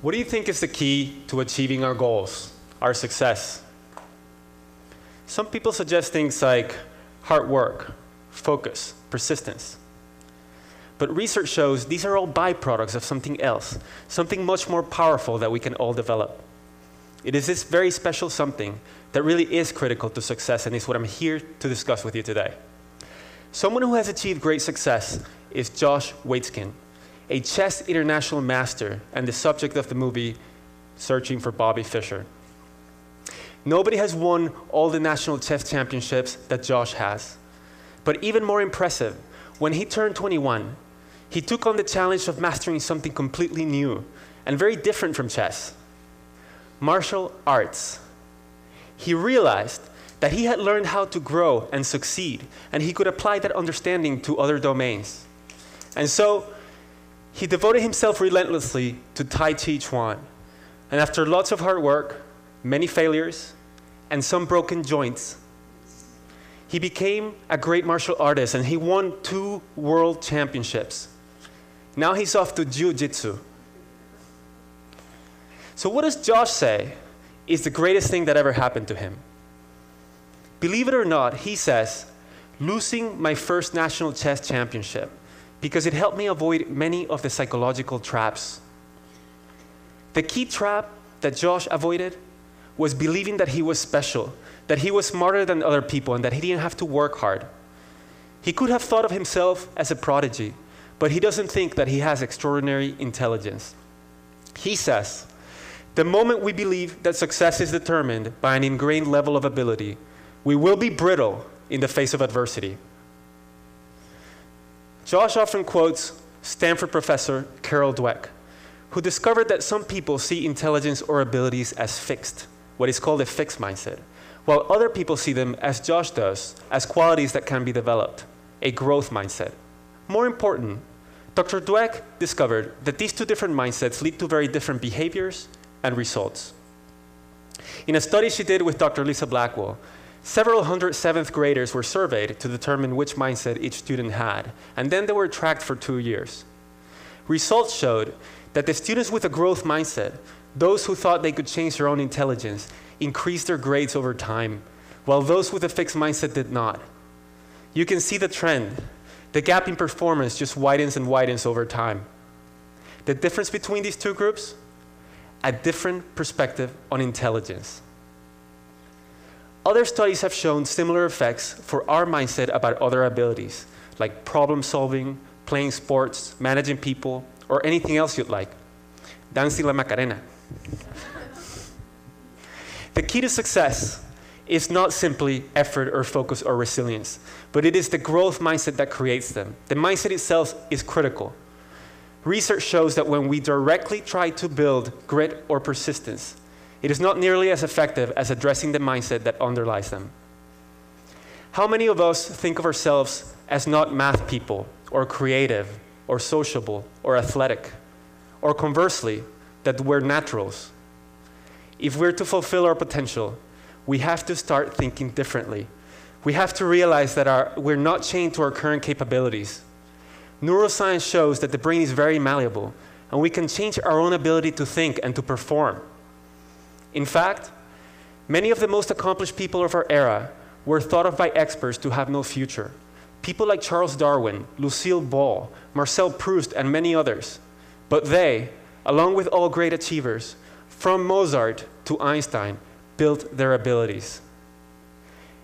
What do you think is the key to achieving our goals, our success? Some people suggest things like hard work, focus, persistence. But research shows these are all byproducts of something else, something much more powerful that we can all develop. It is this very special something that really is critical to success, and is what I'm here to discuss with you today. Someone who has achieved great success is Josh Waitzkin, a chess international master and the subject of the movie Searching for Bobby Fischer. Nobody has won all the national chess championships that Josh has. But even more impressive, when he turned 21, he took on the challenge of mastering something completely new and very different from chess: martial arts. He realized that he had learned how to grow and succeed, and he could apply that understanding to other domains. And so, he devoted himself relentlessly to Tai Chi Chuan. And after lots of hard work, many failures, and some broken joints, he became a great martial artist, and he won 2 world championships. Now he's off to jiu-jitsu. So what does Josh say is the greatest thing that ever happened to him? Believe it or not, he says, losing my first national chess championship, because it helped me avoid many of the psychological traps. The key trap that Josh avoided was believing that he was special, that he was smarter than other people, and that he didn't have to work hard. He could have thought of himself as a prodigy, but he doesn't think that he has extraordinary intelligence. He says, the moment we believe that success is determined by an ingrained level of ability, we will be brittle in the face of adversity. Josh often quotes Stanford professor Carol Dweck, who discovered that some people see intelligence or abilities as fixed, what is called a fixed mindset, while other people see them, as Josh does, as qualities that can be developed, a growth mindset. More important, Dr. Dweck discovered that these 2 different mindsets lead to very different behaviors and results. In a study she did with Dr. Lisa Blackwell, several hundred 7th graders were surveyed to determine which mindset each student had, and then they were tracked for 2 years. Results showed that the students with a growth mindset, those who thought they could change their own intelligence, increased their grades over time, while those with a fixed mindset did not. You can see the trend. The gap in performance just widens and widens over time. The difference between these 2 groups? A different perspective on intelligence. Other studies have shown similar effects for our mindset about other abilities, like problem solving, playing sports, managing people, or anything else you'd like. Dancing la Macarena. The key to success is not simply effort or focus or resilience, but it is the growth mindset that creates them. The mindset itself is critical. Research shows that when we directly try to build grit or persistence, it is not nearly as effective as addressing the mindset that underlies them. How many of us think of ourselves as not math people, or creative, or sociable, or athletic, or conversely, that we're naturals? If we're to fulfill our potential, we have to start thinking differently. We have to realize that we're not chained to our current capabilities. Neuroscience shows that the brain is very malleable, and we can change our own ability to think and to perform. In fact, many of the most accomplished people of our era were thought of by experts to have no future. People like Charles Darwin, Lucille Ball, Marcel Proust, and many others. But they, along with all great achievers, from Mozart to Einstein, built their abilities.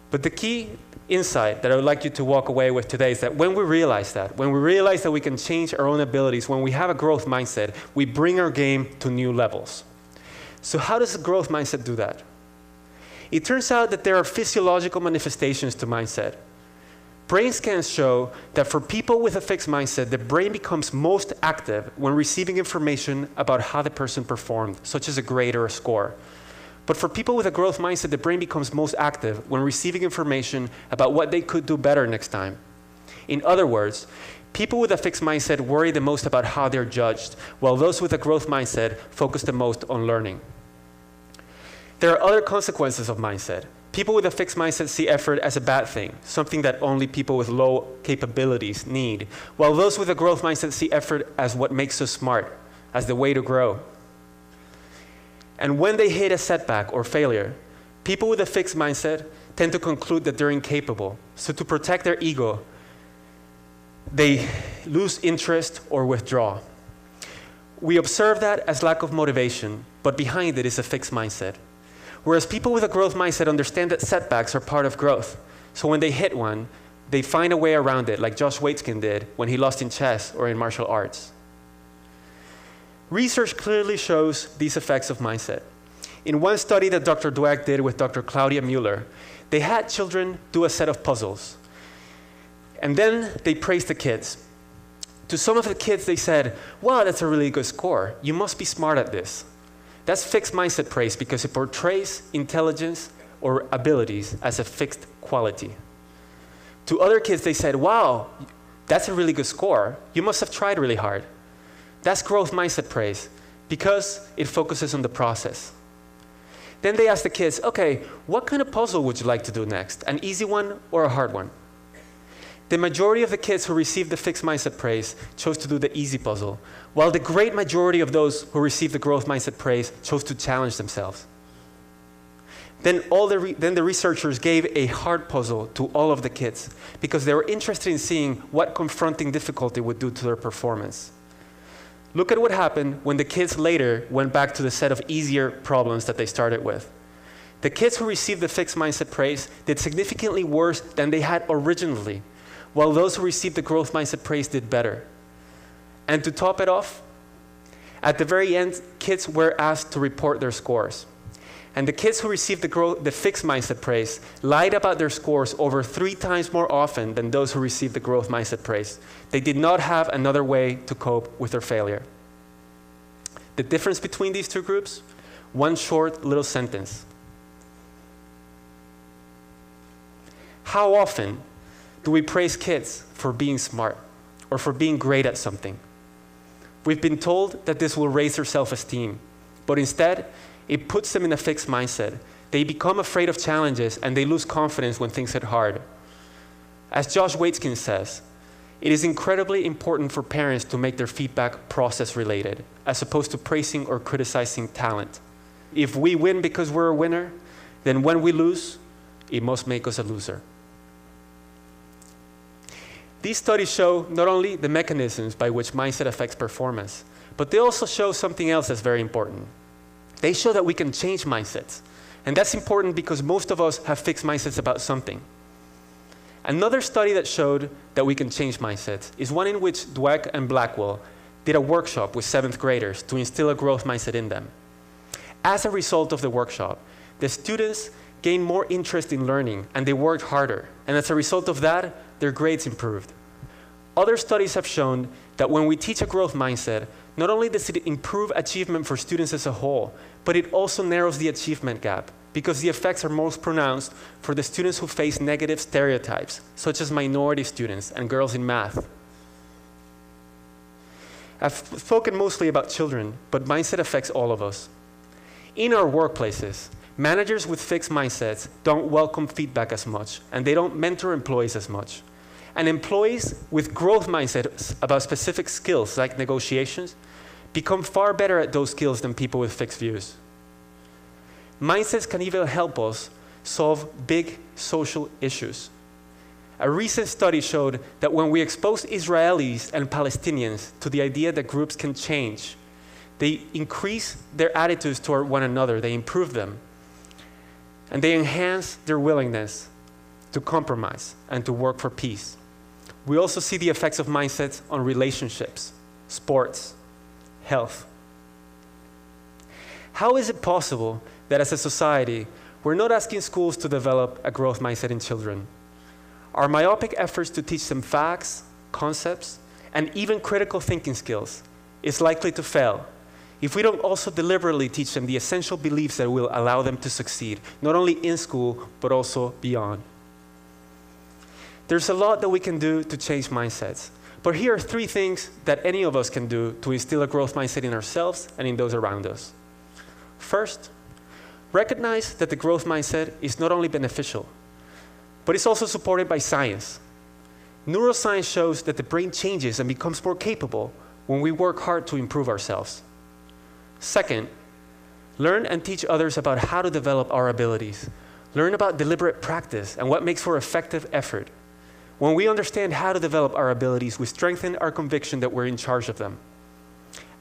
But the key insight that I would like you to walk away with today is that when we realize that we can change our own abilities, when we have a growth mindset, we bring our game to new levels. So how does a growth mindset do that? It turns out that there are physiological manifestations to mindset. Brain scans show that for people with a fixed mindset, the brain becomes most active when receiving information about how the person performed, such as a grade or a score. But for people with a growth mindset, the brain becomes most active when receiving information about what they could do better next time. In other words, people with a fixed mindset worry the most about how they're judged, while those with a growth mindset focus the most on learning. There are other consequences of mindset. People with a fixed mindset see effort as a bad thing, something that only people with low capabilities need, while those with a growth mindset see effort as what makes us smart, as the way to grow. And when they hit a setback or failure, people with a fixed mindset tend to conclude that they're incapable. So to protect their ego, they lose interest or withdraw. We observe that as lack of motivation, but behind it is a fixed mindset. Whereas people with a growth mindset understand that setbacks are part of growth. So when they hit one, they find a way around it, like Josh Waitzkin did when he lost in chess or in martial arts. Research clearly shows these effects of mindset. In one study that Dr. Dweck did with Dr. Claudia Mueller, they had children do a set of puzzles. And then they praised the kids. To some of the kids, they said, wow, that's a really good score. You must be smart at this. That's fixed mindset praise because it portrays intelligence or abilities as a fixed quality. To other kids, they said, wow, that's a really good score. You must have tried really hard. That's growth mindset praise because it focuses on the process. Then they asked the kids, okay, what kind of puzzle would you like to do next? An easy one or a hard one? The majority of the kids who received the fixed mindset praise chose to do the easy puzzle, while the great majority of those who received the growth mindset praise chose to challenge themselves. Then the researchers gave a hard puzzle to all of the kids because they were interested in seeing what confronting difficulty would do to their performance. Look at what happened when the kids later went back to the set of easier problems that they started with. The kids who received the fixed mindset praise did significantly worse than they had originally, while those who received the growth mindset praise did better. And to top it off, at the very end, kids were asked to report their scores. And the kids who received the fixed mindset praise lied about their scores over 3 times more often than those who received the growth mindset praise. They did not have another way to cope with their failure. The difference between these two groups? One short little sentence. How often do we praise kids for being smart or for being great at something? We've been told that this will raise their self-esteem, but instead, it puts them in a fixed mindset. They become afraid of challenges and they lose confidence when things get hard. As Josh Waitzkin says, it is incredibly important for parents to make their feedback process related, as opposed to praising or criticizing talent. If we win because we're a winner, then when we lose, it must make us a loser. These studies show not only the mechanisms by which mindset affects performance, but they also show something else that's very important. They show that we can change mindsets. And that's important because most of us have fixed mindsets about something. Another study that showed that we can change mindsets is one in which Dweck and Blackwell did a workshop with 7th graders to instill a growth mindset in them. As a result of the workshop, the students gained more interest in learning and they worked harder. And as a result of that, their grades improved. Other studies have shown that when we teach a growth mindset, not only does it improve achievement for students as a whole, but it also narrows the achievement gap because the effects are most pronounced for the students who face negative stereotypes, such as minority students and girls in math. I've spoken mostly about children, but mindset affects all of us. In our workplaces, managers with fixed mindsets don't welcome feedback as much, and they don't mentor employees as much. And employees with growth mindsets about specific skills like negotiations become far better at those skills than people with fixed views. Mindsets can even help us solve big social issues. A recent study showed that when we expose Israelis and Palestinians to the idea that groups can change, they increase their attitudes toward one another, they improve them, and they enhance their willingness to compromise and to work for peace. We also see the effects of mindsets on relationships, sports, health. How is it possible that as a society, we're not asking schools to develop a growth mindset in children? Our myopic efforts to teach them facts, concepts, and even critical thinking skills is likely to fail if we don't also deliberately teach them the essential beliefs that will allow them to succeed, not only in school, but also beyond. There's a lot that we can do to change mindsets, but here are 3 things that any of us can do to instill a growth mindset in ourselves and in those around us. First, recognize that the growth mindset is not only beneficial, but it's also supported by science. Neuroscience shows that the brain changes and becomes more capable when we work hard to improve ourselves. Second, Learn and teach others about how to develop our abilities. Learn about deliberate practice and what makes for effective effort. When we understand how to develop our abilities, we strengthen our conviction that we're in charge of them.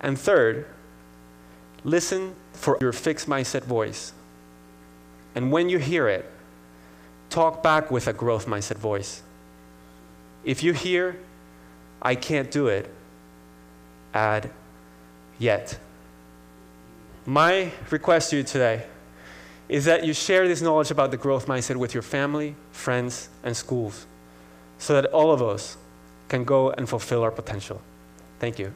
And third, listen for your fixed mindset voice. And when you hear it, talk back with a growth mindset voice. If you hear, I can't do it, add, yet. My request to you today is that you share this knowledge about the growth mindset with your family, friends, and schools so that all of us can go and fulfill our potential. Thank you.